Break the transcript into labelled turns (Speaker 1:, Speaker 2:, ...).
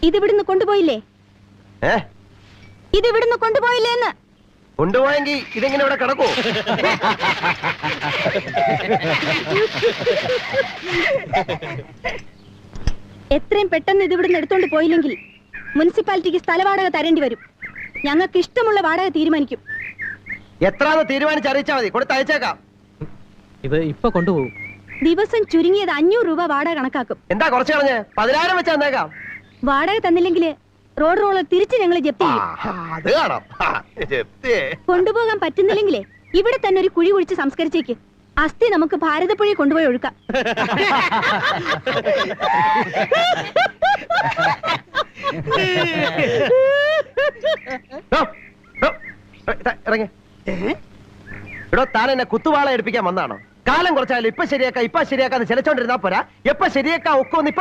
Speaker 1: ഇതിവിടുന്ന് കൊണ്ടുപോയില്ലേ? ഇതിവിടുന്ന് കൊണ്ടുപോയില്ലേന്ന്?
Speaker 2: കൊണ്ടുപോയെങ്കിൽ ഇതെങ്ങനെ ഇവിടെ കിടക്കൂ?
Speaker 1: എത്രയും പെട്ടെന്ന് ഇതിവിടുന്ന് എടുത്തോണ്ട് പോയില്ലെങ്കിൽ മുനിസിപ്പാലിറ്റിക്ക് സ്ഥലവാടക തരേണ്ടി വരും. ഞങ്ങൾക്ക് ഇഷ്ടമുള്ള വാടക തീരുമാനിക്കും.
Speaker 2: എത്രാന്ന് തീരുമാനിച്ചറിയിച്ചാൽ മതി, കൊടുത്തയച്ചേക്കാം.
Speaker 3: ഇത് ഇപ്പൊ കൊണ്ടുപോകും.
Speaker 1: ദിവസം ചുരുങ്ങിയത് 500 രൂപ വാടക കണക്കാക്കും.
Speaker 2: എന്താ കുറച്ച് കളഞ്ഞ് 10,000 വെച്ച് തന്നേക്കാം.
Speaker 1: വാടക തന്നില്ലെങ്കിൽ റോഡ് റോളർ തിരിച്ച് ഞങ്ങൾ ജപ്തി ചെയ്യും.
Speaker 2: അത് കാണാം.
Speaker 1: കൊണ്ടുപോകാൻ പറ്റുന്നില്ലെങ്കിലേ ഇവിടെ തന്നെ ഒരു കുഴി കുഴിച്ച് സംസ്കരിച്ചേക്ക്. അസ്ഥി നമുക്ക് ഭാരതപ്പുഴയിൽ കൊണ്ടുപോയി ഒഴുക്കാം.
Speaker 2: ഇറങ്ങി. ഇവിടെ താൻ എന്നെ കുത്തുവാള എടുപ്പിക്കാൻ വന്നാണോ? കാലം കുറച്ചാലും ഇപ്പൊ ശരിയാക്കാന്ന് ചിലച്ചോണ്ടിരുന്നാ പോരാ. എപ്പൊ ശരിയാക്കാൻ ഒക്കെ